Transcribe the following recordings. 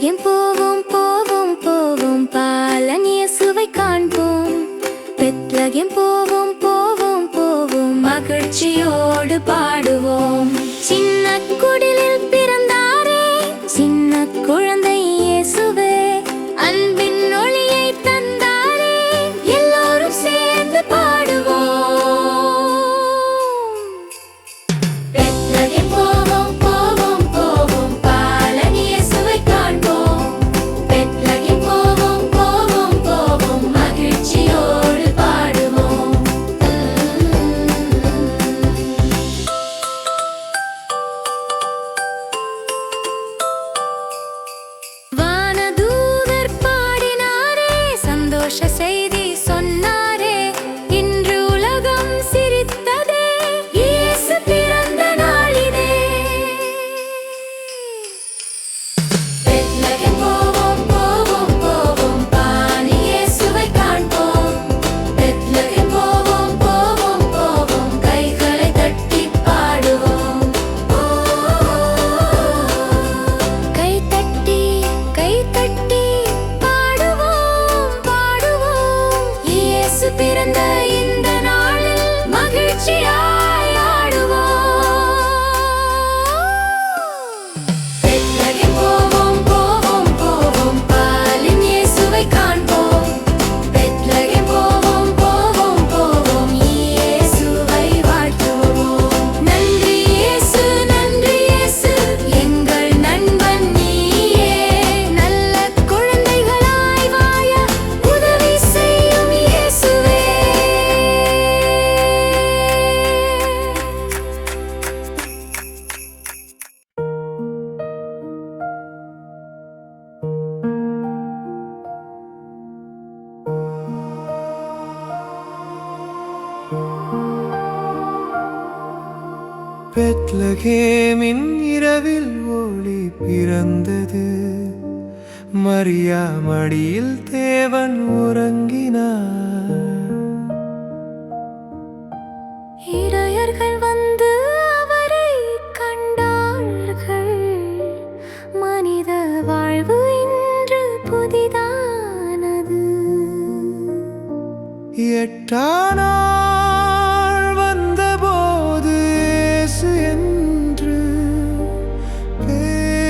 Bethlehem போவோம் போவோம் போவோம் பாலன் இயேசுவை காண்போம். பெத்லகேம் போவோம் போவோம் போவோம் மகிழ்ச்சியோடு பாடுவோம். சின்ன குடிலில் பிறந்தாரே சின்ன குழந்தை இயேசுவே, அன்பின் ஒளியை தந்தாரே, எல்லோரும் சேர்ந்து பாடுவோம். பெத்லகேம் போவோம் போவோம் போவோம் பாலன் இயேசுவை காண்போம். பெத்லகேம் போவோம் போவோம் போவோம் மகிழ்ச்சியோடு பாடுவோம். வானதூதர் பாடினாரே, சந்தோஷ செய்தி சொன்னாரே, இன்று உலகம் சிரித்ததே, இயேசு பிறந்த நாளிதே. பெத்லகேம் போவோம் போவோம் போவோம் பாலன் இயேசுவை காண்போம். பெத்லகேம் போவோம் போவோம் போவோம் கைகளை தட்டி பாடுவோம். கை தட்டி பாடுவோம் பாடுவோம். இயேசு பிறந்த இந்த நாளில் மகிழ்ச்சியாய் ஆடுவோம். பெத்லகேம் போவோம் போவோம் போவோம் பாலன் இயேசுவை காண்போம். பெத்லகேம் போவோம் போவோம் போவோம் இயேசுவை வாழ்த்துவோம். நன்றி இயேசு எங்கள் நண்பன் நீயே, நல்ல குழந்தைகளாய் வாழ உதவி செய்யும் இயேசுவே. பெத்லகேமின் இரவில் ஒளி பிறந்தது, மரியா மடியில் தேவன் உறங்கினார். இடையர்கள் வந்து அவரை கண்டார்கள், மனித வாழ்வு இன்று புதிதானது. எட்டாம் நாள் வந்தபோது இயேசு என்று பெயரிட்டார்கள்.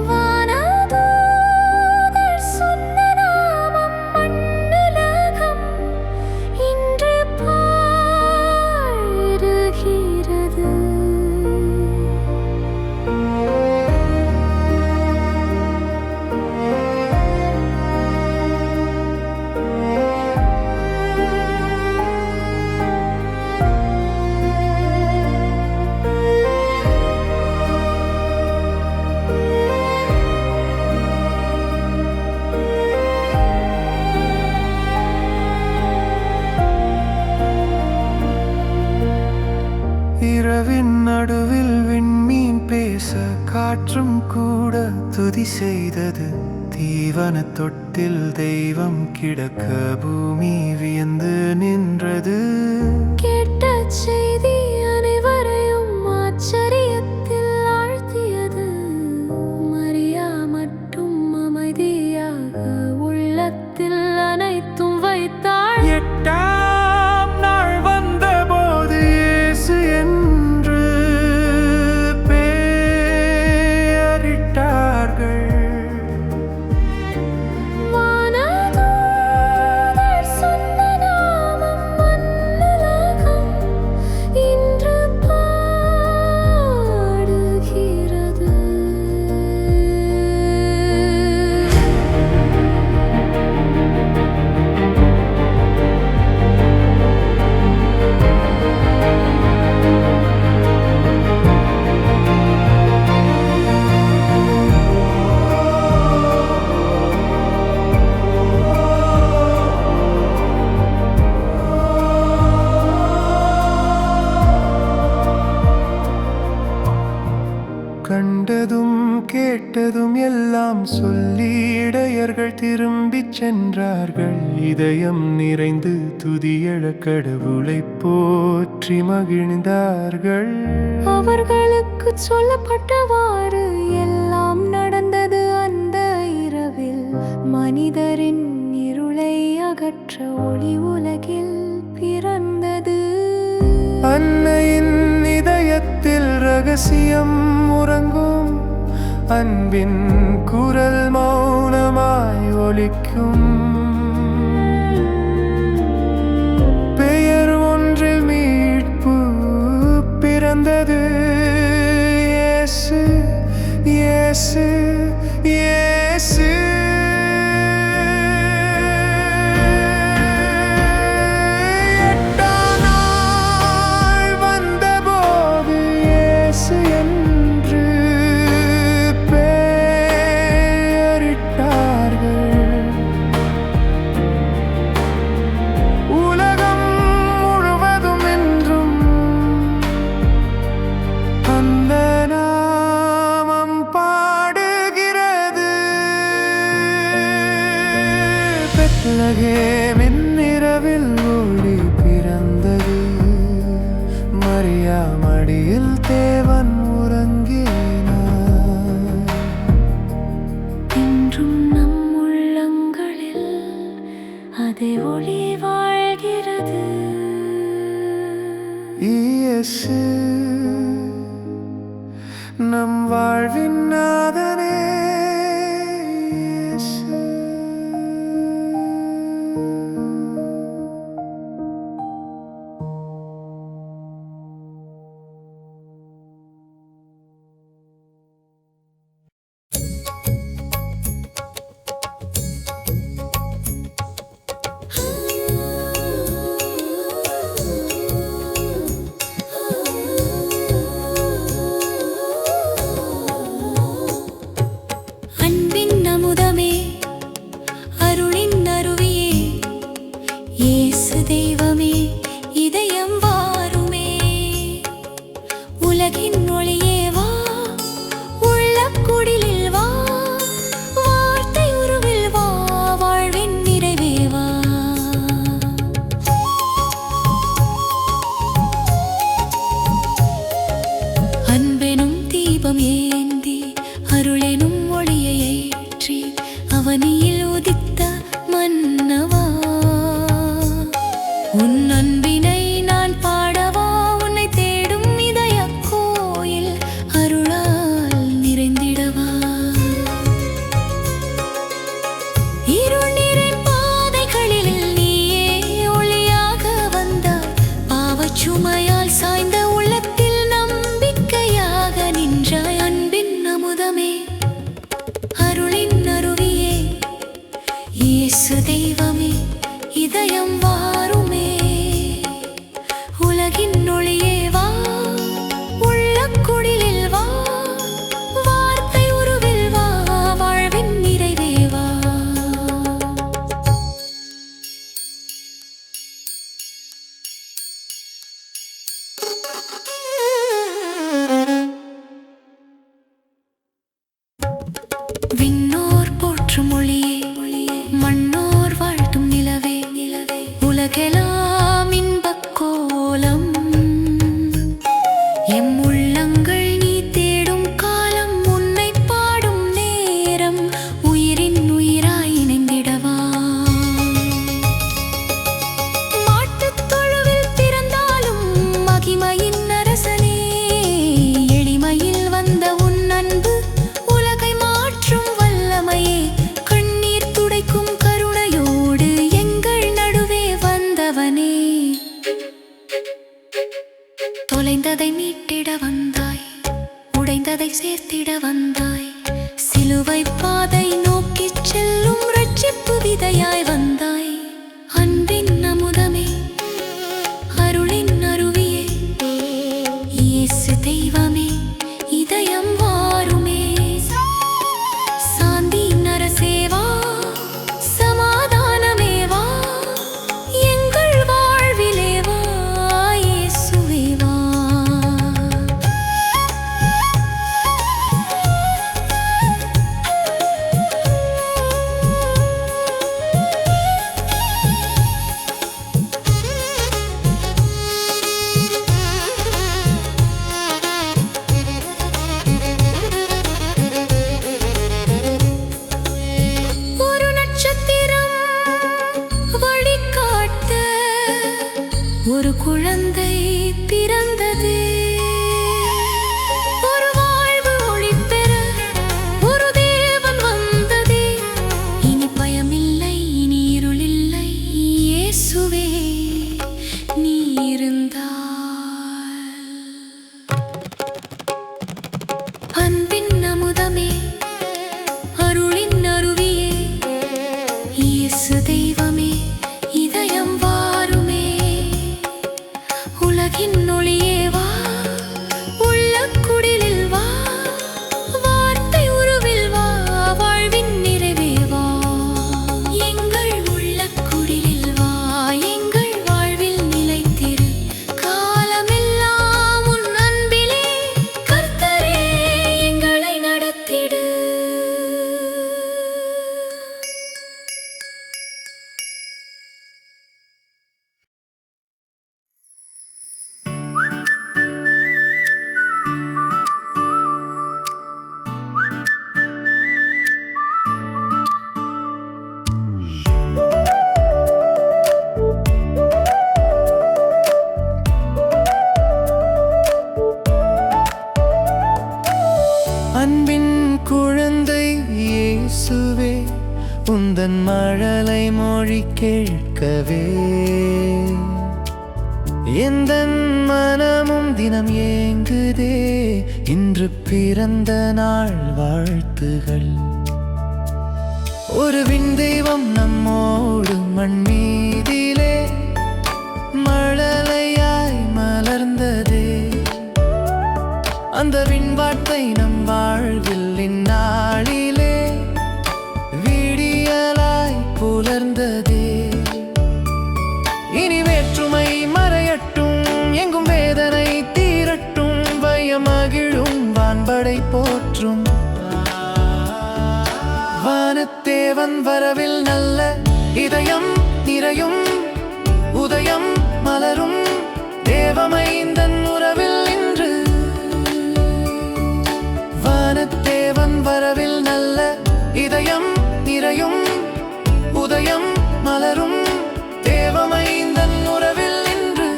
வானதூதர் சொன்ன நாமம் மண்ணுலகம் இன்று பாடுகிறது. இரவின் நடுவில் விண்மீன் பேச காற்றும் கூட துதி செய்தது. தீவன தொட்டில் தெய்வம் கிடக்க பூமி வியந்து நின்றது. கேட்ட செய்தி அனைவரையும் ஆச்சரியத்தில் ஆழ்த்தியது. மரியா மட்டும் அமைதியாக உள்ளத்தில் அனைத்தும் வைத்தாள். எட்டாம் நாள் வந்தபோது இயேசு என்று பெயரிட்டார்கள். வானதூதர் சொன்ன நாமம் மண்ணுலகம் கேட்டதும் எல்லாம் சொல்லி இடையர்கள் திரும்பிச் சென்றார்கள். இதயம் நிறைந்து துதியெழ கடவுளை போற்றி மகிழ்ந்தார்கள். அவர்களுக்கு சொல்லப்பட்டவாறு எல்லாம் நடந்தது. அந்த இரவில் மனிதரின் இருளை அகற்ற ஒளி உலகில் பிறந்தது. அன்னையின் இதயத்தில் ரகசியம் உறங்கும். அன்பின் குரல் மௌனமாய் ஒலிக்கும். பெயர் ஒன்றில் மீட்பு பிறந்தது. இயேசு, இயேசு, இயேசு. பெத்லகேமின் இரவில் ஒளி பிறந்தது. மரியா மடியில் தேவன் உறங்கினார். இன்றும் நம் உள்ளங்களில் அதே ஒளி வாழ்கிறது. இயேசு நம் வாழ்வின் நாதனே. தெய்வமே இதயம் வாருமே, உலகின் ஒளியே வா, உள்ளக்குடிலில் வா, வார்த்தை உருவில் வா, வாழ்வின் நிறைவே வா. அன்பெனும் தீபம் ஏந்தி அருளெனும் ஒளியை ஏற்றி அவனியில் உதித்த மன்னவா, உன் அன்பினை நான் பாடவா, உன்னை தேடும் இதய கோயில் அருளால் நிறைந்திடவா. இருள் நிறை பாதைகளில் நீயே ஒளியாக வந்தாய், பாவச்சுமையால் சாய்ந்த உள்ளத்தில் நம்பிக்கையாக நின்றாய். அன்பின் அமுதமே, அருளின் அருவியே, இயேசு தெய்வமே இதயம் வாருமே, உலகின் ஒளியே வா, உள்ளக்குடிலில் வா, வார்த்தை உருவில் வா, வாழ்வின் நிறைவே வா. விண்ணோர் போற்றும் ஒளியே, மண்ணோர் வாழ்த்தும் நிலவே, உலகெல்லாம் இன்பக் கோலம். எம் உள்ளங்கள் நீ தேடும் காலம், உன்னை பாடும் நேரம், உயிரின் உயிராய் இணைந்திடவா. மாட்டுத் தொழுவில் பிறந்தாலும் மகிமையின் அரசனே, எளிமையில் வந்த உன் அன்பு உலகை மாற்றும் வல்லமையே, கண்ணீர் துடைக்கும் கருணையோடு எங்கள் நடுவே வந்தவனே. தொலைந்ததை மீட்டிட வந்தாய், உடைந்ததை சேர்த்திட வந்தாய், சிலுவை பாதை நோக்கிச் செல்லும் ரட்சிப்பு விதையாய் வந்தாய். அன்பின் அமுதமே, அருளின் அருவியே, இயேசு தெய்வமே இதயம் வாருமே, சாந்தி நரசே வா, சமாதானமே வா, எங்கள் வாழ்விலே வா, இயேசுவே வா. குழந்தை பிறந்ததே. ஒரு வாழ்வு ஒளி பெற ஒரு தேவன் வந்ததே. இனி பயமில்லை, இனி இருளில்லை, இயேசுவே நீ இருந்தால். அன்பின் அமுதமே, அருளின் அருவியே, இயேசு தெய்வமே, இதயம் வாருமே. உலகின் ஒளியே வா, உள்ளக் குடிலில் வா, வார்த்தை உருவில் வா, வாழ்வின் நிறைவே வா. எங்கள் உள்ளக் குடிலில் வா, எங்கள் வாழ்வில் நிலைத்திரு. காலமெல்லாம் உன் அன்பிலே கர்த்தரே எங்களை நடத்திடு. அன்பின் குழந்தை இயேசுவே, உந்தன் மழலை மொழி கேட்கவே எந்தன் மனமும் தினம் ஏங்குதே. இன்று பிறந்த நாள் வாழ்த்துகள். ஒரு விண் தெய்வம் நம்மோடு மண் மீதிலே மழலையாய் மலர்ந்ததே. அந்த விண்வார்த்தை நம் வாழ்வில் இந்நாளிலே விடியலாய் புலர்ந்ததே. இனி வேற்றுமை மறையட்டும், எங்கும் வேதனை தீரட்டும், பயமகிழும் வான்படை போற்றும். வானத்தேவன் வரவில் நல்ல இதயம் நிறையும், உதயம் மலரும், தேவமைந்தன் உறவில் நின்று. வானத்தேவன் வரவில் நல்ல இதயம் நிறையும், உதயம் மலரும், தேவமைந்தன் உறவில் நின்று.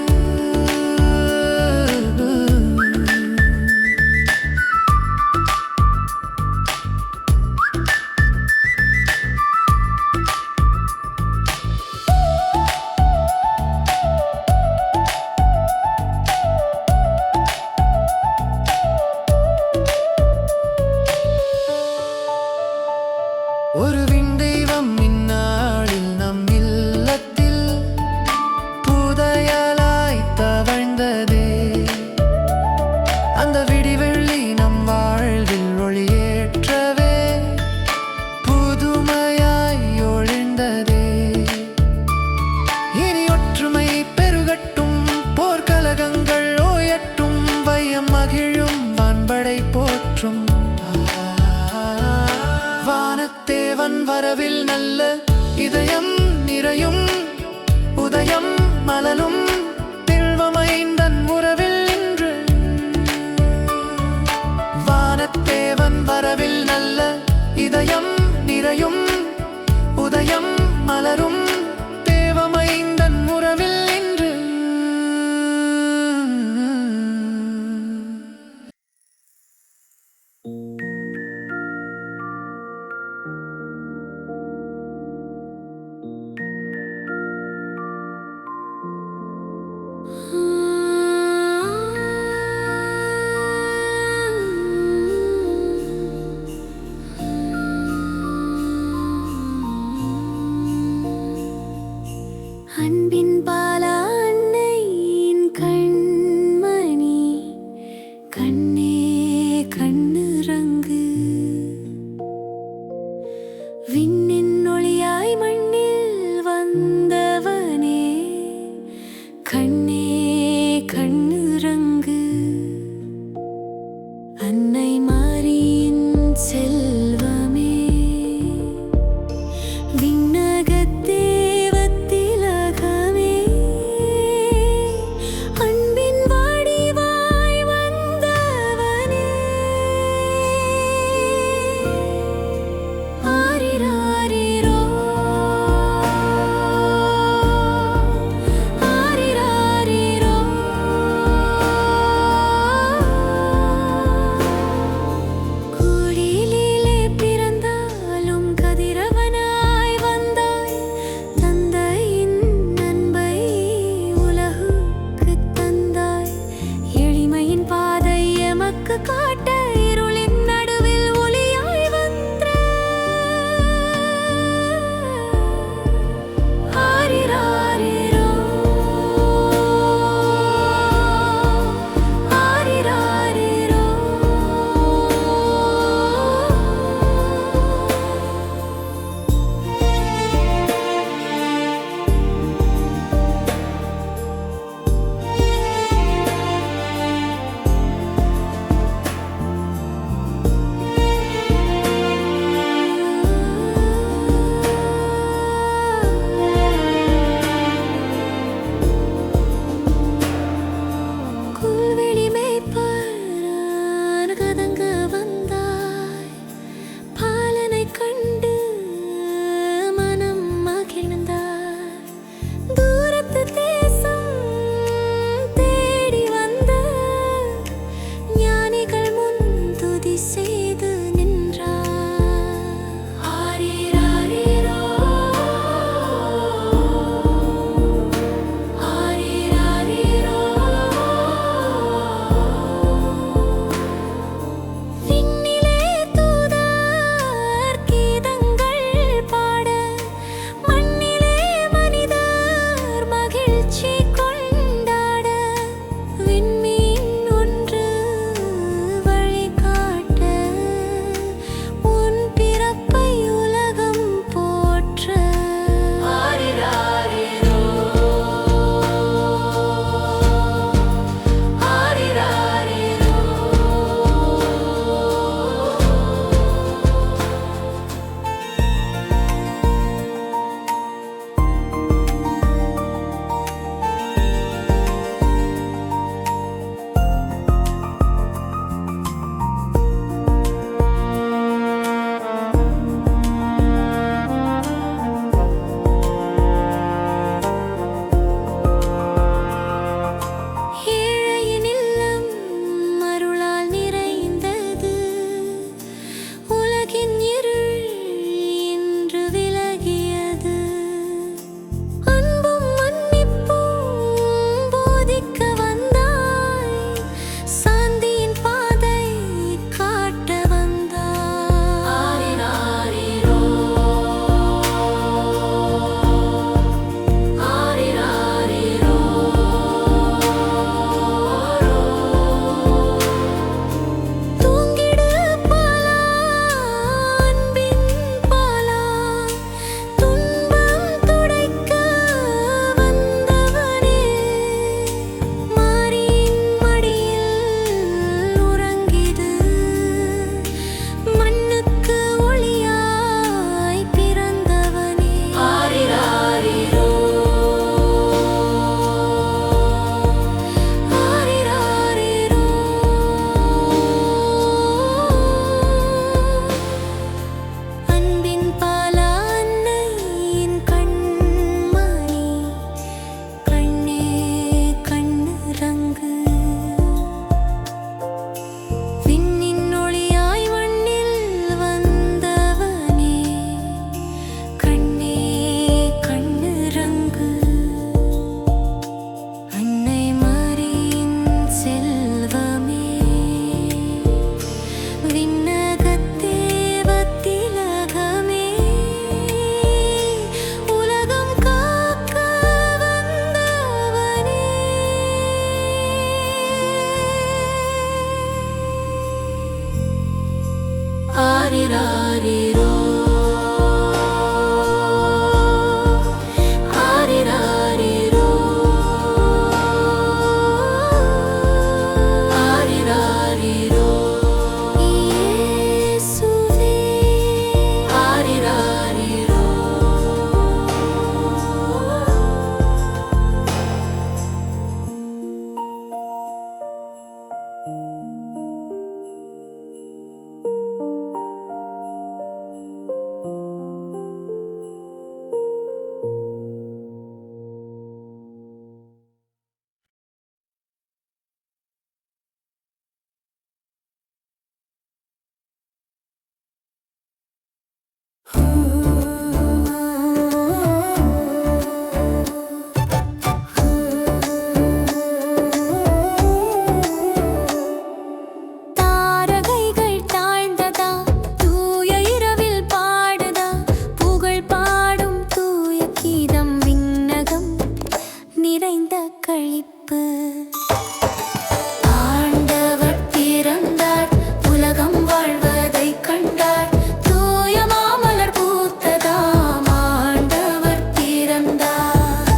ஒரு விண் தெய்வம் இந்நாளில் நம் இல்லத்தில் புதையலாய் தவழ்ந்ததே. அந்த விடிவெள்ளி நம் வாழ்வில் ஒளியேற்றவே புதுமையாய் ஒழிந்ததே. இனி ஒற்றுமை பெருகட்டும், போர்க்கலகங்கள் ஓயட்டும், பயம் மகிழும் வான்படை போற்றும். வானத்தேவன் வரவில் நல்ல இதயம் நிறையும், உதயம் மலரும், தில்வமைந்தன் உறவில் நின்று. வானத்தேவன் வரவில் நல்ல இதயம் நிறையும், உதயம் மலரும், தேவமைந்தன் உறவில் நின்று. ஆரிராரிரோ ஆரிராரிரோ ஆரிராரிரோ இயேசுவே ஆரிராரிரோ தாரகைகள் தாழ்ந்ததா தூய இரவில் பாடுதா புகழ் பாடும் தூய கீதம் விண்ணகம் நிறைந்த களிப்பு ஆண்டவர் பிறந்தார் உலகம் வாழ்வதை கண்டார் தூய மாமலர் பூத்ததாம் ஆண்டவர் பிறந்தார்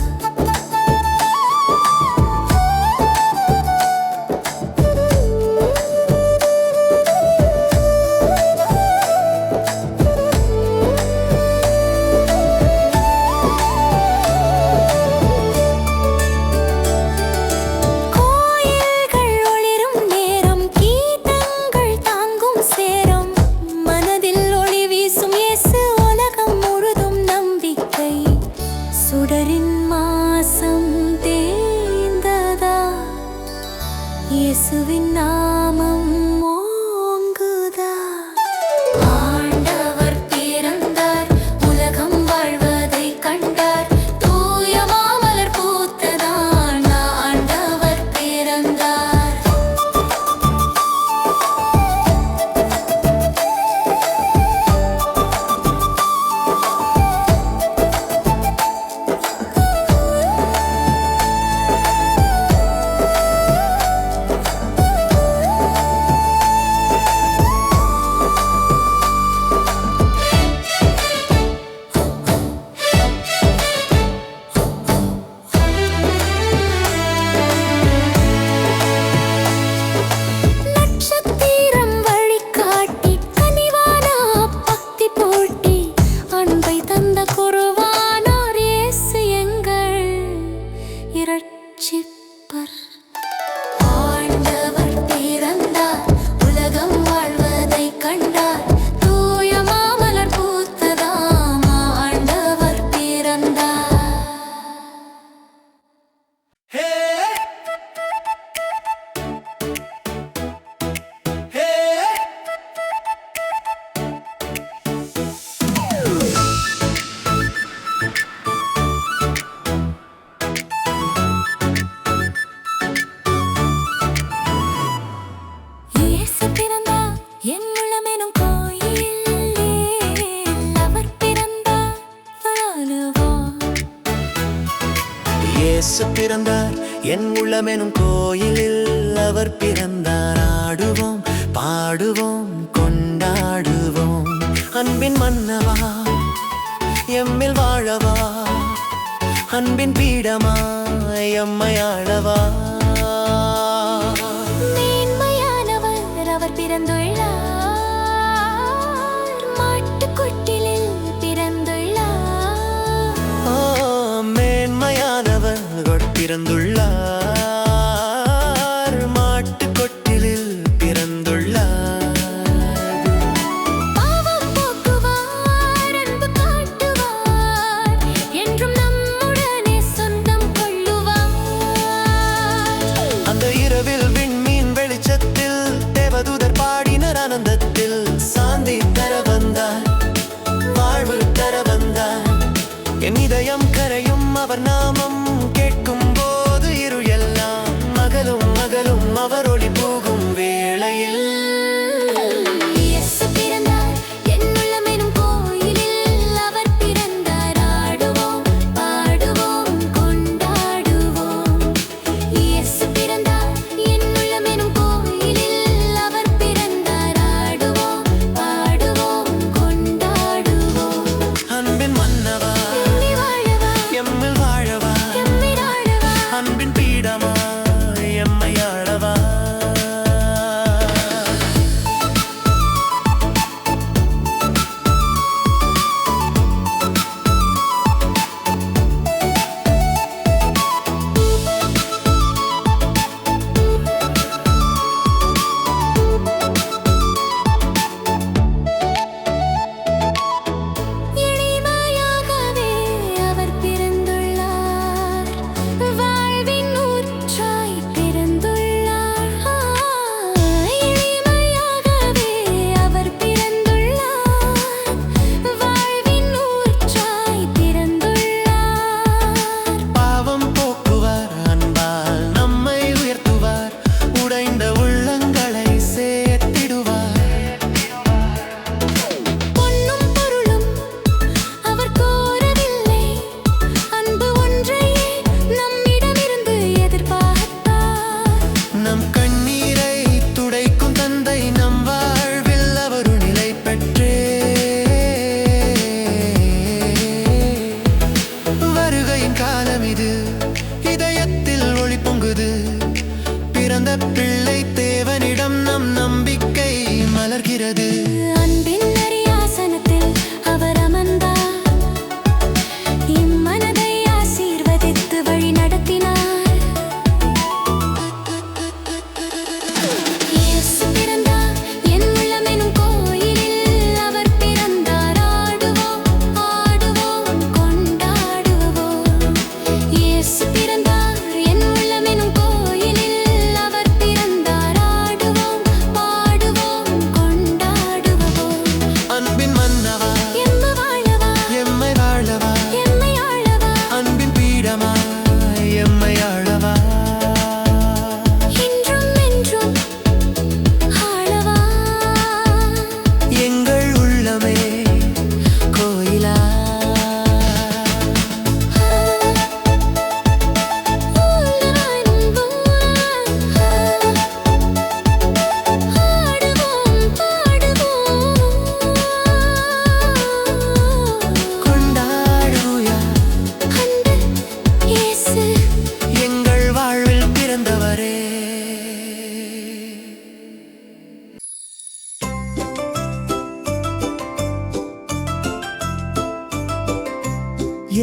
கோயில்கள் ஒளிரும் நேரம் கீதங்கள் தாங்கும் சேரம் மனதில் ஒளி வீசும் இயேசு உலகம் முழுதும் நம்பிக்கை சுடரின் மாசம் தேய்ந்ததா இயேசுவின் நாமம் ஓங்குதா ஆண்டவர் பிறந்தார் உலகம் வாழ்வதை கண்டார் தூய மாமலர் பூத்ததான் ஆண்டவர் பிறந்தார் நட்சத்திரம் வழிகாட்டி கனிவான பக்தி போட்டி அன்பை தந்த குருவானார் இயேசு எங்கள் இரட்சிப்பர் ஆண்டவர் பிறந்தார் உலகம் வாழ்வதை கண்டார் தூய மாமலர் பூத்ததாம் ஆண்டவர் பிறந்தார் ஹே ஹே இயேசு பிறந்தார் என் உள்ளமெனும் கோயிலிலே அவர் பிறந்தார் வாழுவோம் இயேசு பிறந்தார் என் உள்ளமெனும் கோயிலில் அவர் பிறந்தார் ஆடுவோம் பாடுவோம் கொண்டாடுவோம் அன்பின் மன்னவா எம்மில் வாழவா அன்பின் பீடமா எம்மை ஆளவா மேன்மையானவர் அவர் பிறந்துள்ளார் மாட்டுக்கொட்டிலில் பிறந்துள்ளார் ஆ, மேன்மையானவர் பிறந்துள்ளார் மாட்டுக்கொட்டிலில் பிறந்துள்ளார் பாவம் போக்குவார் அன்பு காட்டுவார் என்றும் நம்முடனே சொந்தம் கொள்ளுவார் அந்த இரவில் விண்மீன் வெளிச்சத்தில் தேவதூதர் பாடினர் ஆனந்தத்தில் சாந்தி தர வந்தார் வாழ்வு தர வந்தார் என் இதயம் கரையும் அவர் நாமம் கேட்கும் போது இருள் எல்லாம் மகளும் மகளும் அவர் ஒளி போகும் வேளையில் இயேசு பிறந்தார் என் உள்ளமெனும் கோயிலில் அவர் பிறந்தார் ஆடுவோம் பாடுவோம் கொண்டாடுவோம் இயேசு பிறந்தார் என் உள்ளமெனும் கோயிலில் அவர் பிறந்தார் ஆடுவோம் பாடுவோம்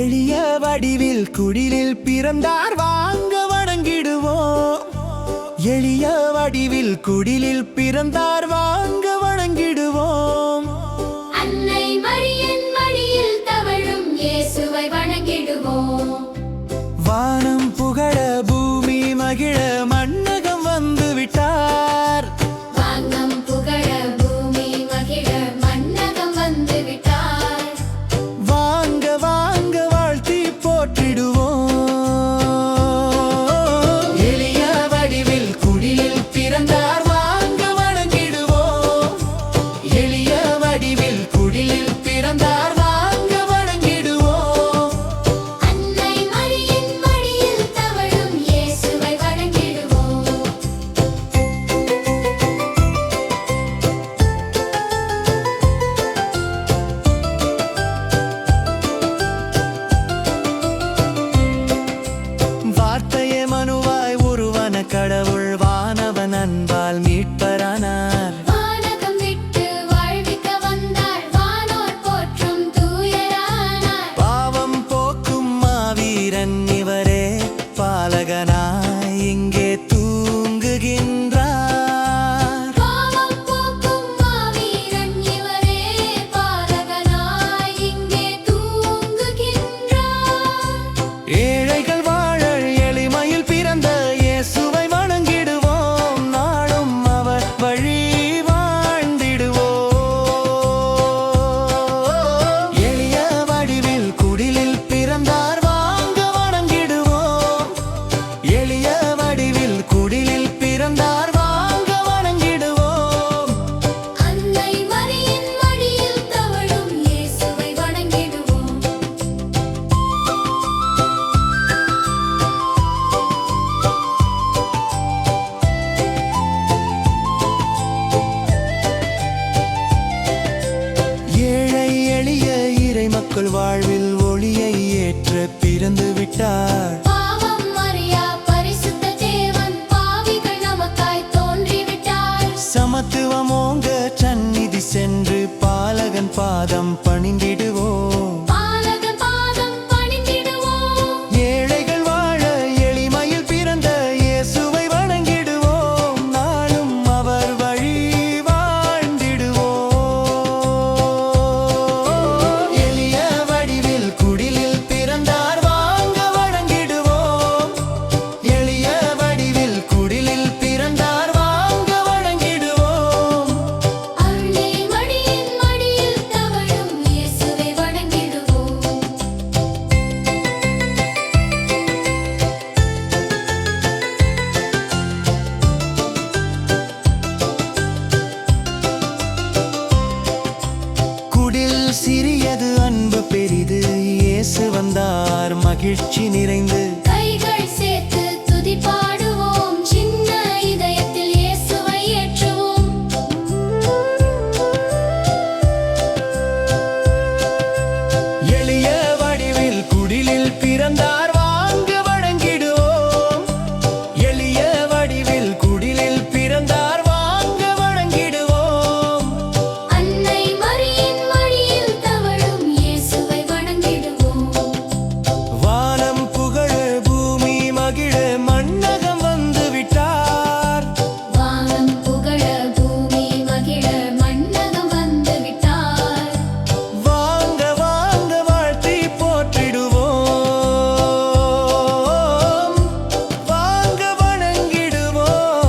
எளிய வடிவில் குடிலில் பிறந்தார் வாங்க வணங்கிடுவோம். எளிய வடிவில் குடிலில் பிறந்தார் வாங்க வணங்கிடுவோம். அன்னை மரியின் மடியில் தவழும் இயேசுவை வணங்கிடுவோம். வானம் புகழ பூமி மகிழ மன்னகம் வந்து விட்டார். வானம் புகழ பூமி மகிழ மன்னகம் வந்து விட்டார். வாங்க வாங்க வாழ்த்தி போற்றிடுவோம். எளிய வடிவில் குடிலில் பிறந்தார் வாங்க வணங்கிடுவோம். எளிய வடிவில் குடிலில் பிறந்தார் வாங்க வணங்கிடுவோம். அன்னை மரியின் மடியில் தவழும் இயேசுவை வணங்கிடுவோம். வார்த்தையே மனுவாய் உருவான கடவுள் வானவன் அன்பால் மீட்பரானார். வானகம் விட்டு வாழ்விக்க வந்தார். வானோர் போற்றும் தூயரானார். பாவம் போக்கும் மாவீரன் இவரே பாலகனாய் இங்கே தூங்குகின்றார். பாவம் போக்கும் மாவீரன் இவரே பாலகனாய் இங்கே தூங்குகின்றார். ஏழைகள் வாழ எளிமையில் பிறந்த இயேசுவை வணங்கிடுவோம். நாளும் அவர் வழி வாழ்ந்திடுவோம். எளிய வடிவில் குடிலில் பிறந்தார் வாங்க வணங்கிடுவோம். எளிய வடிவில் குடிலில் பிறந்தார் வாங்க வணங்கிடுவோம். அன்னை மரியின் மடியில் தவழும் இயேசுவை வணங்கிடுவோம். ஏழை எளிய இறை மக்கள் வாழ்வில் ஒளியை ஏற்ற பிறந்து விட்டார். பாவம் மரியா பரிசுத்த தேவன் பாவிகள் நமக்காய் தோன்றிவிட்டார். சமத்துவம் ஓங்க சந்நிதி சென்று பாலகன் பாதம் பணிந்திடுவோம். பாலகன் பாதம் பணிந்திடுவோம். ஏழைகள் வாழ எளிமையில் பிறந்த இயேசுவை வணங்கிடுவோம். நாளும் அவர் வழி வாழ்ந்திடுவோம். எளிய வடிவில் குடிலில் பிறந்தார் வாங்க வணங்கிடுவோம். எளிய வடிவில் குடிலில் பிறந்தார் வாங்க வணங்கிடுவோம். அன்னை மரியின் மடியில் தவழும் இயேசுவை வணங்கிடுவோம். குடில் சிறியது அன்பு பெரிது இயேசு வந்தார் மகிழ்ச்சி நிறைந்து. கைகள் சேர்த்து துதி பாடுவோம். சின்ன இதயத்தில் இயேசுவை ஏற்றுவோம். எளிய வடிவில் குடிலில் பிறந்தார் வாங்க வணங்கிடுவோம். எளிய வடிவில் குடிலில் பிறந்தார் வாங்க வணங்கிடுவோம். அன்னை மரியின் மடியில் தவழும் இயேசுவை வணங்கிடுவோம். வானம் புகழ பூமி மகிழ மன்னகம் வந்து விட்டார். வானம் புகழ பூமி மகிழ மன்னகம் வந்து விட்டார். வாங்க வாங்க வாழ்த்தி போற்றிடுவோம். வாங்க வணங்கிடுவோம்.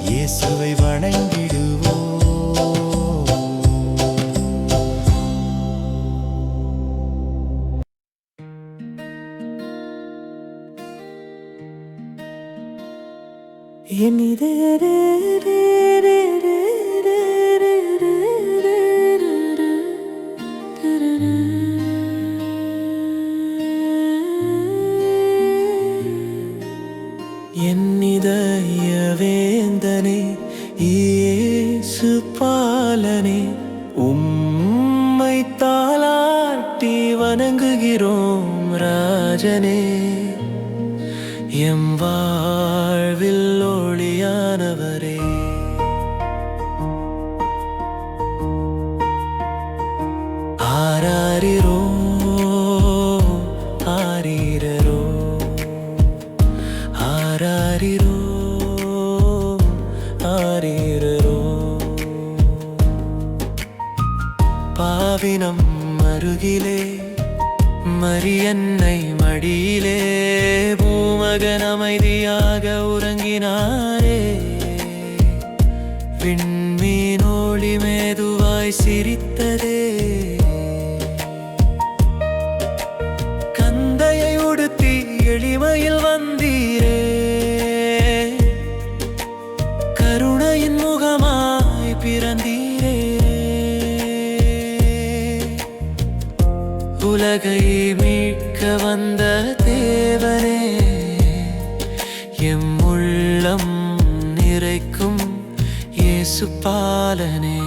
இயேசுவை வணங்கிடுவோம். என் இதய வேந்தனே இயேசு பாலனே உம்மை தாலாட்டி வணங்குகிறோம் ராஜனே. எம் வாழ்வில் ஒளியானவரே, ஆவினம் அருகிலே மரியன்னை மடியிலே பூமகன் அமைதியாக உறங்கினாரே. விண்மீன் ஒளி மெதுவாய் சிரித்ததே. கந்தையை உடுத்தி எளிமையில் வந்தீரே. கருணையின் முகமாய் பிறந்தீரே. உலகை மீட்க வந்த தேவனே, எம் உள்ளம் நிறைக்கும் இயேசு பாலனே.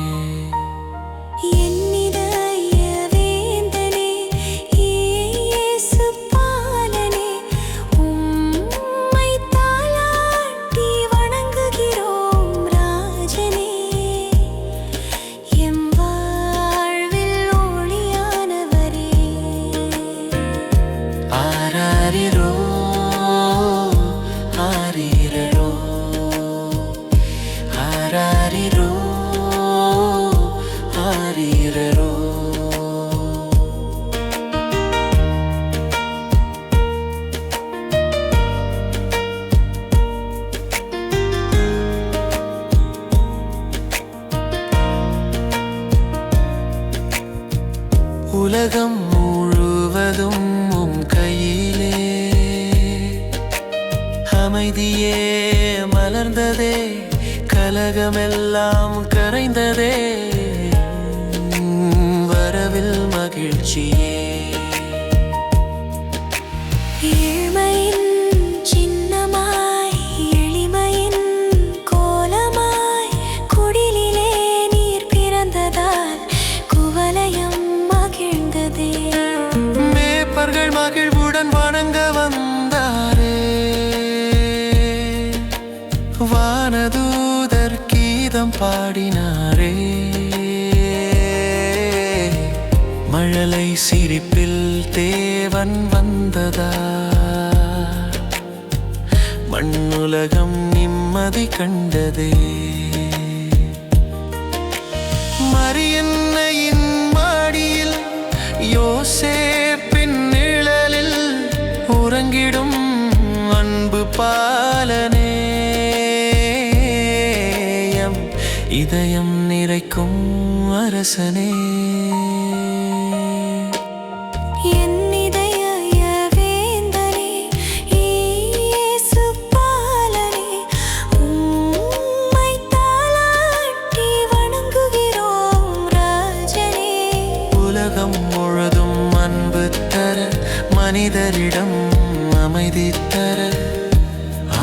உலகம் முழுவதும் உம் கையிலே. அமைதியே மலர்ந்ததே. கலகமெல்லாம் கரைந்ததே. வரவில் மகிழ்ச்சியே. ஏழ்மையின் சின்னமாய் எளிமையின் கோலமாய் குடிலிலே நீர் பிறந்ததால் குவலயம் மகிழ்ந்ததே. மேய்ப்பர்கள் மகிழ்வுடன் வணங்க வந்தாரே. வானதூதர் கீதம் பாடினாரே. மழலை சிரிப்பில் தேவன் வந்ததா. மண்ணுலகம் நிம்மதி கண்டதே. மரியன்னையின் மாடியில் யோசேப்பின் நிழலில் உறங்கிடும் அன்பு பாலனே. எம் இதயம் நிறைக்கும் அரசனே. உலகம் முழுதும் அன்பு தர, மனிதரிடம் அமைதி தர.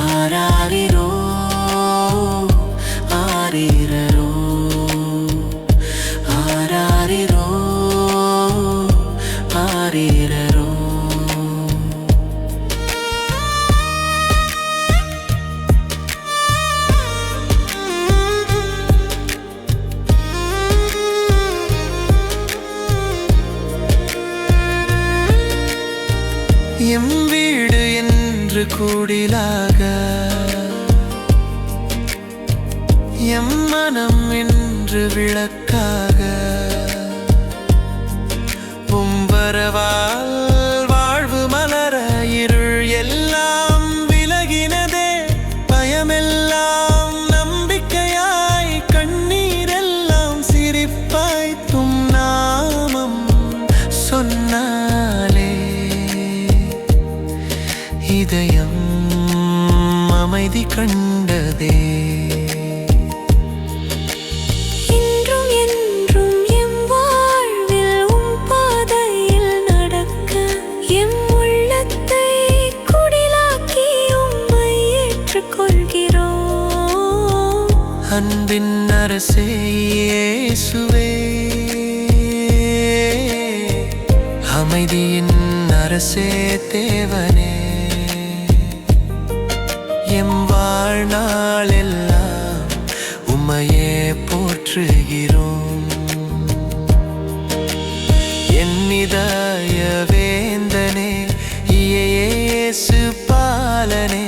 ஆராரிரோ ஆரீரரோ ஆராரிரோ ஆரீரரோ. எம் வீடு என்று கூடிலாக, எம் மனம் என்று விளக்காக. உம் வரவால் வாழ்வு மலர இருள் எல்லாம் விலகினதே. பயமெல்லாம் நம்பிக்கையாய், கண்ணீரெல்லாம் சிரிப்பாய். தும் நாமம் சொன்னாலே இதயம் அமைதி கண்டதே. இன்றும் என்றும் எம் வாழ்வில் உம் பாதையில் நடக்க, எம் உள்ளத்தை குடிலாக்கி உம்மை ஏற்றுக்கொள்கிறோம். அன்பின் அரசே இயேசுவே, அமைதியின் அரசே தேவனே. எம் வாழ்நாளெல்லாம் உம்மையே போற்றுகிறோம். என் இதய வேந்தனே, இயேசு பாலனே.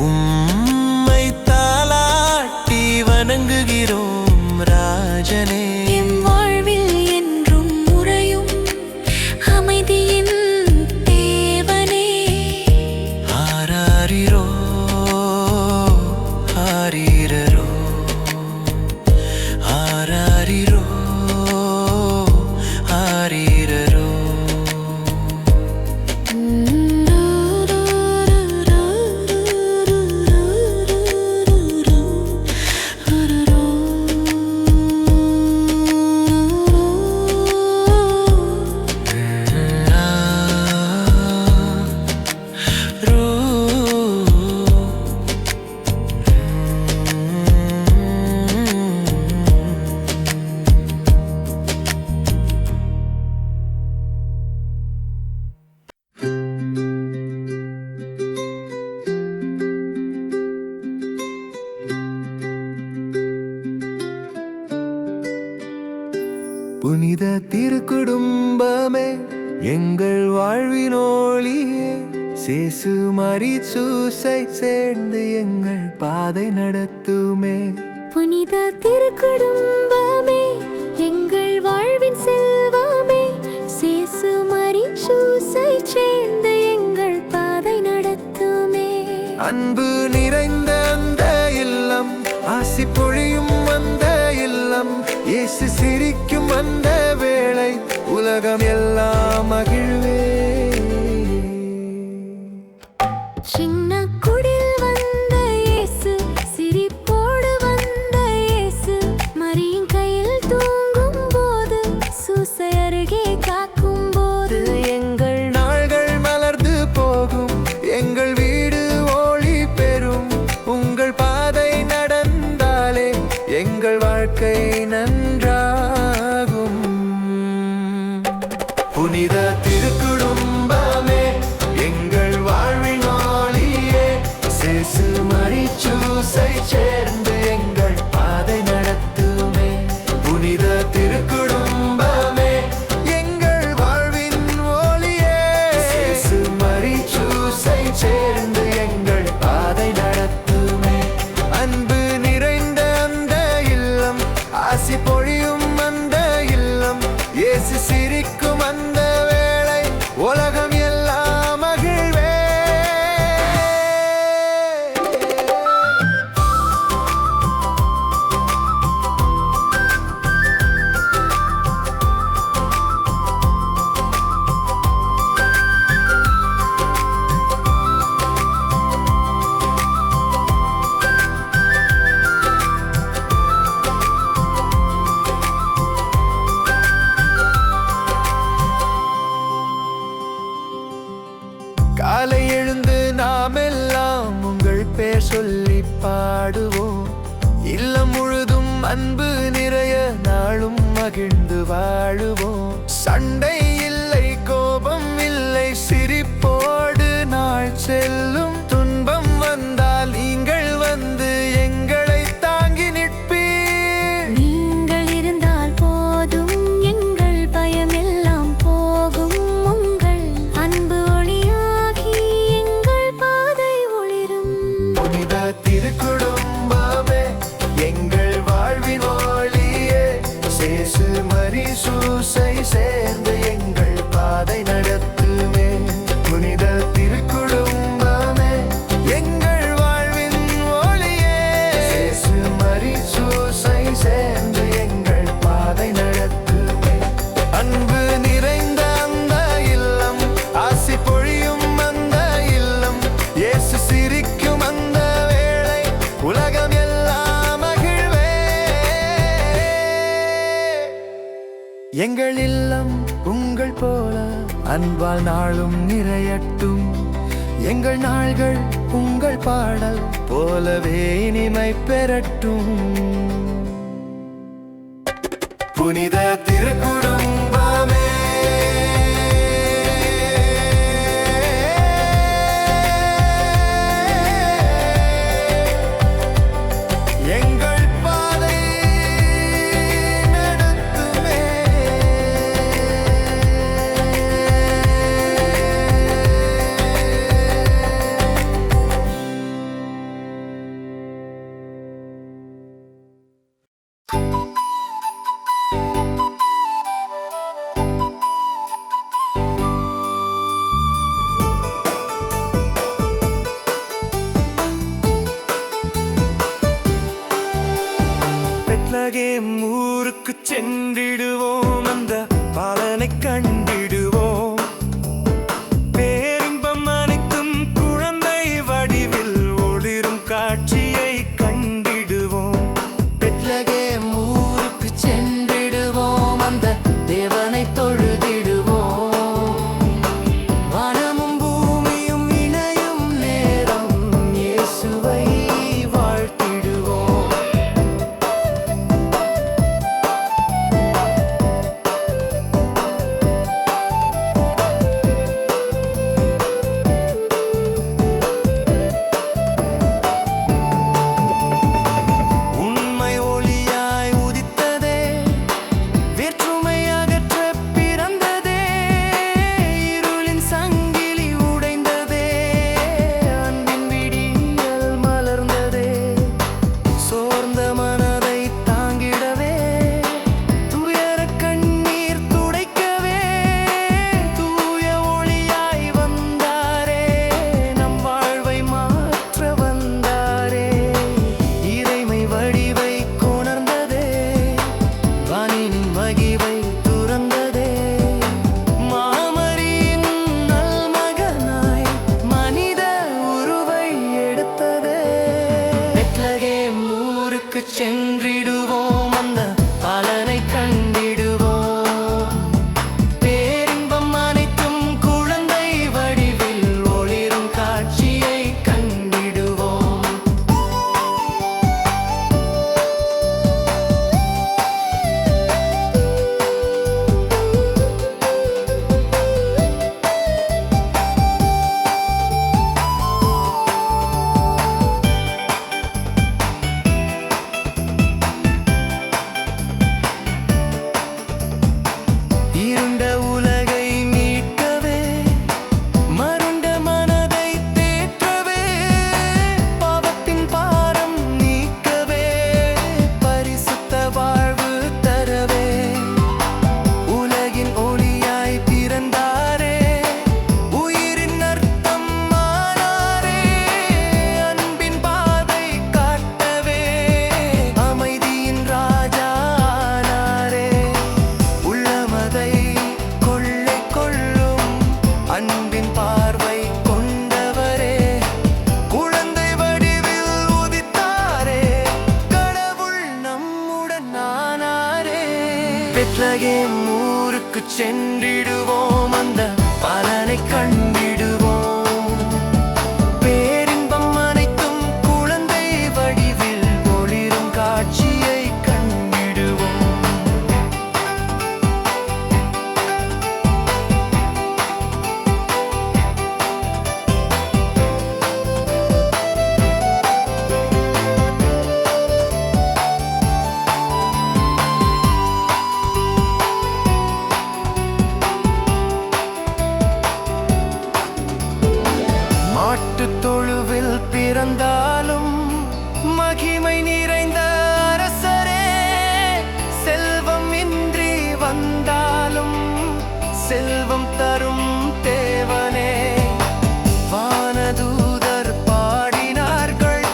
உம்மை தாலாட்டி வணங்குகிறோம் ராஜனே. எம் வாழ்வில் என்றும் புனித திருக்குடும்பமே எங்கள் வாழ்வின் ஒளியே சேசு மரி சூசை சேர்ந்து எங்கள் பாதை நடத்துமே புனித திருக்குடும்பமே எங்கள் வாழ்வின் செல்வமே சேசு மரி சூசை சேர்ந்து எங்கள் பாதை நடத்துமே அன்பு நிறைந்த அந்த இல்லம் ஆசி பொழியும் அந்த இல்லம் இயேசு சிரிக்கும் அந்த வேளை உலகம் எல்லாம் மகிழ்வே சின்ன குடில் வந்த இயேசு சிரிப்போடு வந்த இயேசு மரியின் கையில் தூங்கும் போது சூசை அருகே காக்கும் போது எங்கள் நாள்கள் மலர்ந்து போகும் எங்கள் வீடு ஒளி பெறும் உங்கள் பாதை நடந்தாலே எங்கள் வாழ்க்கை நன்றாகும் புனித திருக்குடும்பமே எங்கள் வாழ்வின் ஒளியே சேசு மரி சூசை சேர்ந்து எங்கள் பாதை நடத்துமே புனித திருக்குடும்பமே எங்கள் வாழ்வின் ஒளியே சேசு மரி சூசை சேர்ந்து எங்கள் பாதை நடத்துமே அன்பு நிறைந்த அந்த இல்லம் ஆசி பொழியும் அந்த இல்லம் இயேசு சிரிக்கும் அந்த வேளை உலகம் எல்லாம் மகிழ்வே காலை எழுந்து நாம் எல்லாம் உங்கள் பேர் சொல்லி பாடுவோம் இல்லம் முழுதும் அன்பு நிறைய நாளும் மகிழ்ந்து வாழுவோம் சண்டை இல்லை கோபம் இல்லை சிரிப்போடு நாள் செல்லும் துன்பம் வந்தால் நீங்கள் வந்து எங்களை தாங்கி நிற்பீர் நீங்கள் இருந்தால் போதும் எங்கள் பயம் எல்லாம் போகும் உங்கள் அன்பு ஒளியாகி எங்கள் பாதை ஒளிரும் புனித திருக்குடும்பமே எங்கள் வாழ்வின் ஒளியே சேசு மரி சூசை சேர்ந்து எங்கள் பாதை நடத்துமே புனித திருக்குடும்பமே எங்கள் வாழ்வின் ஒளியே சேசு மரி சூசை சேர்ந்து எங்கள் பாதை நடத்துமே அன்பு நிறைந்த அந்த இல்லம் ஆசி பொழியும் அந்த இல்லம் இயேசு சிரிக்கும் அந்த வேளை உலகம் எல்லாம் மகிழ்வே எங்கள் இல்லம் உங்கள் போல அன்பால் நாளும் நிறையட்டும் எங்கள் நாள்கள் உங்கள் பாடல் போலவே இனிமை பெறட்டும் புனித திருக்குடும்பமே எங்கள் பாதை நடத்துமே பெத்லகேம் ஊருக்கு சென்றிடுவோம் அந்த பாலனை கண்டிடுவோம் பேரின்பம் அனைத்தும் குழந்தை வடிவில் ஒளிரும் காட்சியை கண்டிடுவோம் பெத்லகேம் ஊருக்கு சென்றிடுவோம் அந்த தேவனை தொழுதிடுவோம் வானமும் பூமியும் இணையும் நேரம் இயேசுவை வாழ்த்திடுவோம் பெத்லகேம் ஊருக்கு சென்றிடுவோம், அந்த பலனை கண்டிடுவோம். பேரின்பம் அனைத்தும் குழந்தை வடிவில் ஒளிரும் காட்சியை கண்டிடுவோம். மாட்டுத் தொழுவில் பிறந்தாலும் மகிமை நிறைந்த அரசரே, செல்வம் இன்றி வந்தாலும் செல்வம் தரும் தேவனே. வானதூதர் பாடினார்கள்,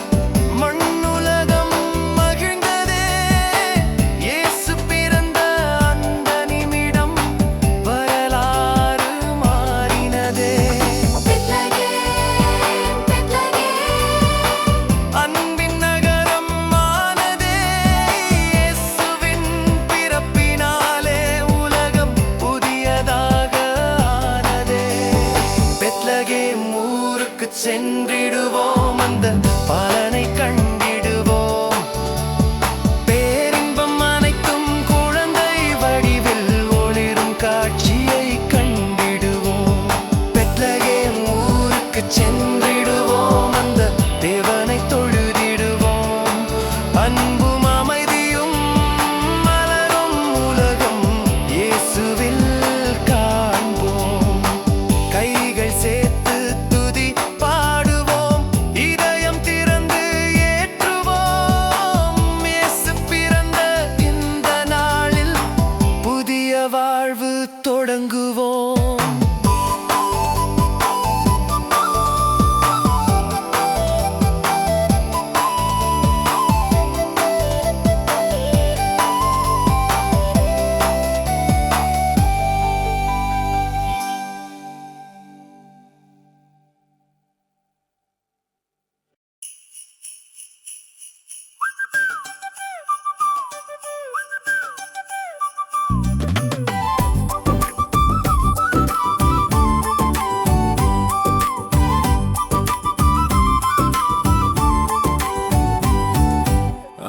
மண்ணுலகம் மகிழ்ந்ததே. இயேசு பிறந்த அந்த நிமிடம் வரலாறு மாறினதே. அன்பின் நகரம் ஆனதே, இயேசுவின் பிறப்பினாலே உலகம் புதியதாக ஆனதே. பெத்லகேம் ஊருக்கு சென்றிடுவோம், அந்த பலனை கண்டிடுவோம். பேரின்பம் அனைத்தும் குழந்தை வடிவில் ஒளிரும் காட்சியை கண்டிடுவோம். பெத்லகேம் ஊருக்கு சென்றிடுவோம், அந்த தேவனை தொழுதிடுவோம். அன்பும் அமைதியும் மலரும் உலகம் இயேசுவில் காண்போம். கைகள் சேர்த்து துதி பாடுவோம், இதயம் திறந்து ஏற்றுவோம். இயேசு பிறந்த இந்த நாளில் புதிய வாழ்வு தொடங்குவோம்.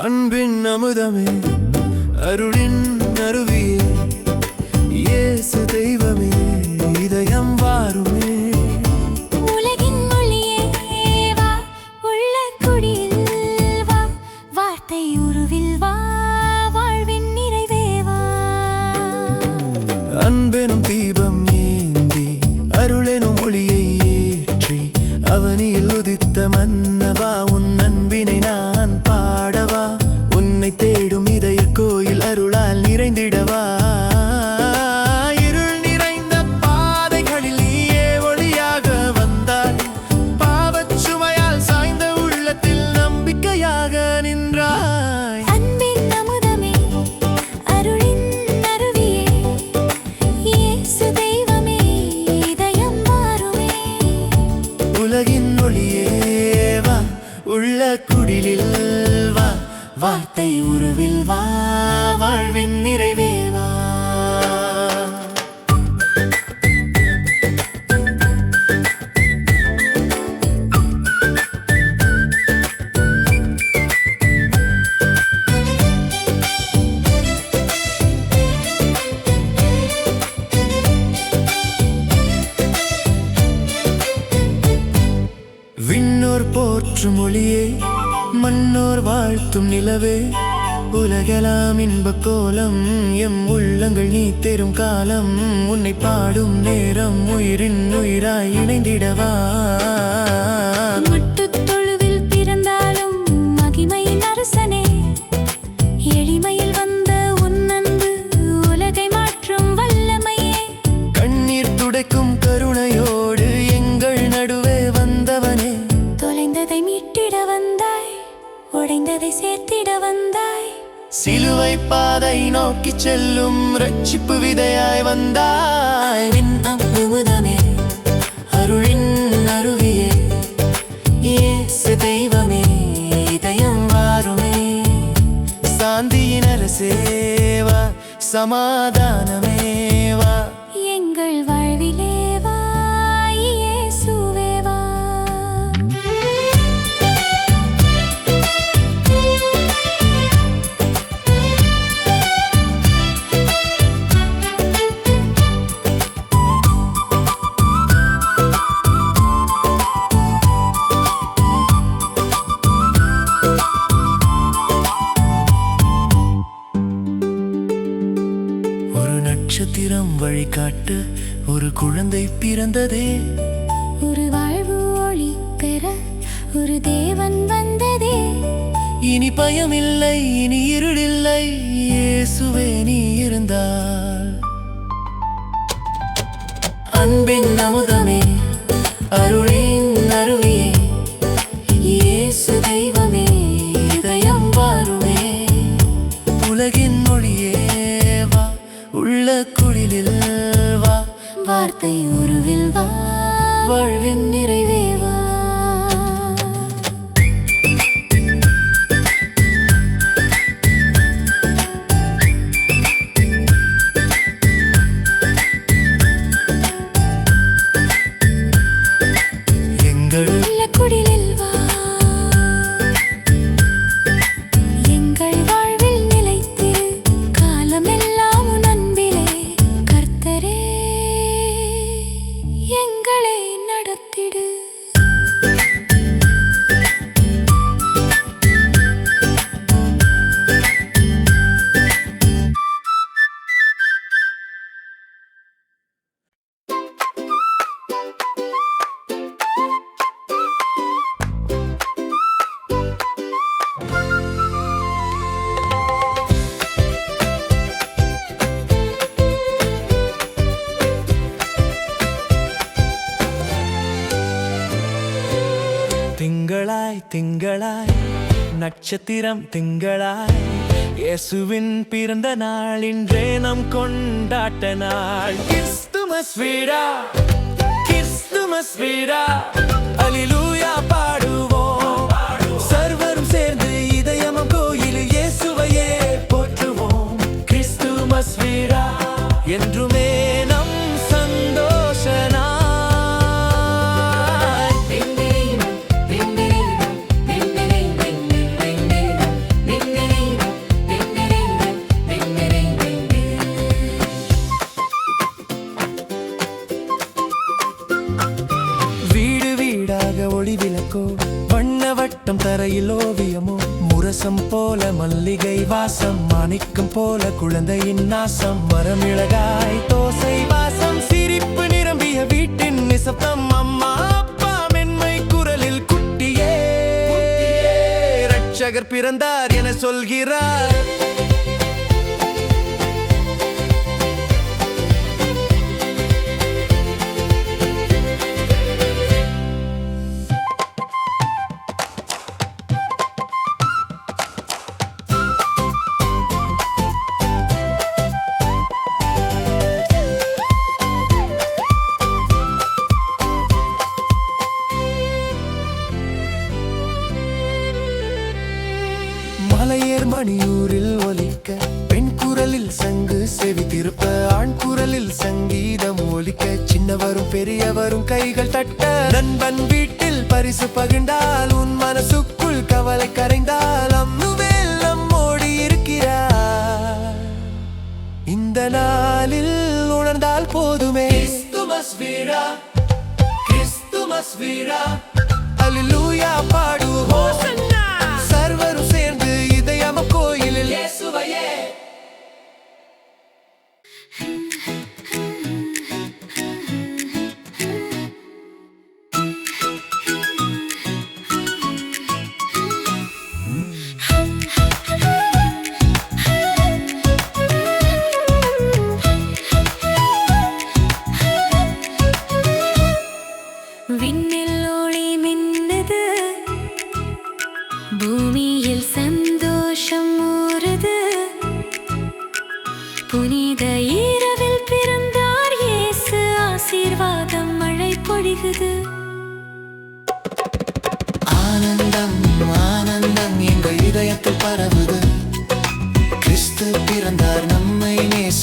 அன்பின் அமுதமே, அருளின் அருவியே, இயேசு தெய்வமே, இதயம் வாருமே. உலகின் ஒளியே வா, உள்ள குடியில் வா, வார்த்தை உருவில் வா, வாழ்வின் நிறைவே வா. அன்பெனும் தீபம் ஏந்தி, அருளெனும் ஒளியை ஏற்றி, அவனியில் உதித்த மன்னவா, உன் அன்பினை நான் பாடவா. உன்னை தேடும் இதய கோயில் அருளால் நிறைந்திடவா. இருள் நிறைந்த பாதைகளில் நீயே ஒளியாக வந்தாய். பாவச் சுமையால் சாய்ந்த உள்ளத்தில் நம்பிக்கையாக நின்றாய். அன்பின் அமுதமே, அருளின் அருவியே, இயேசு தெய்வமே, இதயம் வாருமே. உலகின் ஒளியே வா, உள்ள குடிலில் வா, வார்த்தை உருவில் வா, வாழ்வின் நிறைவே வா. விண்ணோர் போற்றும் ஒளியே, மண்ணோர் வாழ்த்தும் நிலவே, உலகெல்லாம் இன்பக் கோலம், எம் உள்ளங்கள் நீ தேரும் காலம். உன்னை பாடும் நேரம் உயிரின் உயிராய் இணைந்திடவா. முட்டுத் தொழுவில் பிறந்தாலும் மகிமையின் அரசனே, எளிமையில் வந்த உன் அன்பு உலகை மாற்றும் வல்லமையே. கண்ணீர் துடைக்கும் கருணையோடு எங்கள் நடுவே வந்தவனே, தொலைந்ததை மீட்டிட வந்தாய், உடைந்ததை சேர்த்திட வந்தாய். சிலுவை பாதை நோக்கி செல்லும் ரட்சிப்பு விதையாய் வந்தாய். அமுதமே, அருளின் அருவியே, இயேசு தெய்வமே, இதயம் வாருமே. சாந்தியின் அரசே வா, சமாதானமே வா எங்கள் வாழ்விலே வா இயேசுவே வா. ஒரு நட்சத்திரம் வழிகாட்ட ஒரு குழந்தை பிறந்ததே, ஒரு வாழ்வு ஒளி பெற ஒரு தேவன் வந்ததே. இனி பயமில்லை இனி இருளில்லை இயேசுவே நீ இருந்தால். அன்பின் அமுதமே அருளின் அருவியே இயேசு தெய்வமே இதயம் வாருமே. உலகின் மொழியே வா உள்ள குளிலில் வா வார்த்தை உருவில் வா வாழ்வின் நிறைவே வா. எங்கள் குடிலில் வா எங்கள் வாழ்வில் நிலைத்திரு காலமெல்லாம் உன் அன்பிலே கர்த்தரே எங்களை நடத்திடு. திங்களாய் திங்களாய் நட்சத்திரம் திங்களாய் இயேசுவின் பிறந்த நாள் இன்றே நம் கொண்டாட்ட நாள். கிறிஸ்துமஸ் வீடா கிறிஸ்துமஸ் வீடா அல்லேலூயா பாடுவோம் சர்வரும் சேர்ந்து இதயமும் கோயிலில் இயேசுவையே போற்றுவோம். கிறிஸ்துமஸ் வீடா என்றுமே நம் சந்தோஷ நாள். வீடு வீடாக ஒளி விளக்கோ வண்ண வட்டம் தரையில் ஓவியமோ முரசம் போல மல்லிகை வாசம் மாணிக்கம் போல குழந்தையின் நாசம் மரமிளகாய் தோசை வாசம் சிரிப்பு நிரம்பிய வீட்டின் நிசப்தம் அம்மா அப்பா மென்மை குரலில் குட்டியே ரட்சகர் பிறந்தார் என சொல்கிறார். மலையேர் மணியூரில் ஒலிக்க பெண் குரலில் சங்கு செவி திருப்ப ஆண் குரலில் சங்கீதம் ஒலிக்க சின்னவரும் பெரியவரும் கைகள் தட்ட நண்பன் வீட்டில் பரிசு பகிர்ந்தால் உன் மனசுக்குள் கவலை கரைந்தால் அம்முவேல் நம்மோடி இருக்கிறார். இந்த நாளில் உணர்ந்தால் போதுமே கிறிஸ்துமஸ் வீடா கிறிஸ்துமஸ் வீடா அல்லேலூயா பாடுவோம் சர்வரும் சேர்ந்து இதயம் கோயிலில் இயேசுவையே. விண்ணில் ஒளி மின்னுது பூமியில் சந்தோஷம் ஊறுது புனித இரவில் பிறந்தார் இயேசு ஆசீர்வாதம் மழை பொழிகுது. ஆனந்தம் ஆனந்தம் எங்கள் இதயத்தில் பரவுது கிறிஸ்து பிறந்தார் நம்மை நேசித்தார்.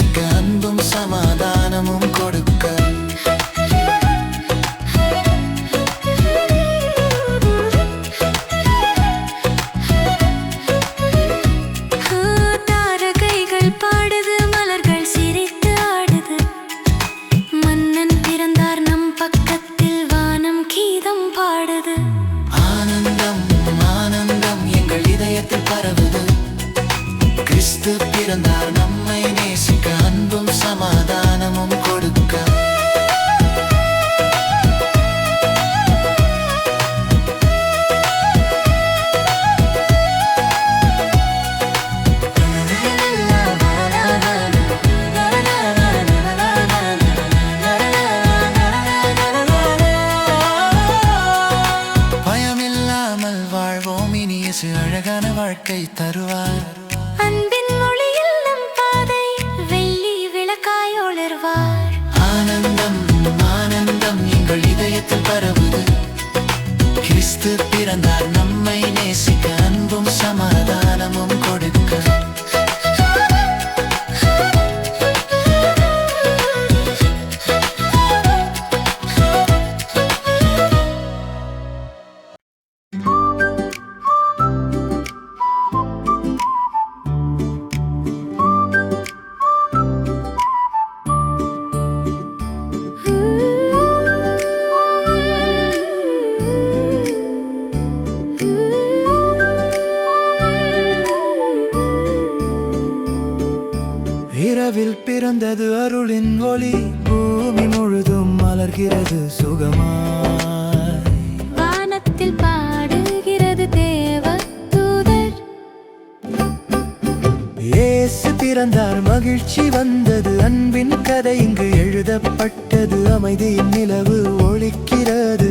பிறந்தார் நம்மை நேசிக்க அன்பும் சமாதானமும் கொடுக்க. பயமில்லாமல் வாழ்வோம், இனி இயேசு அழகான வாழ்க்கை தருவார். அன்பின் ஒளியில் நம் பாதை வெள்ளி விளக்காய் ஒளிர்வார். ஆனந்தம் ஆனந்தம் எங்கள் இதயத்தில் பரவுது. கிறிஸ்து பிறந்தார் நம்மை நேசிக்க அன்பும் சமாதானமும் கொடுக்க. இரவில் பிறந்தது அருளின் ஒளி, பூமி முழுதும் மலர்கிறது சுகமாய். வானத்தில் பாடுகிறது தேவ தூதர். இயேசு பிறந்தார், மகிழ்ச்சி வந்தது, அன்பின் கதை இங்கு எழுதப்பட்டது. அமைதியின் நிலவு ஒளிக்கிறது,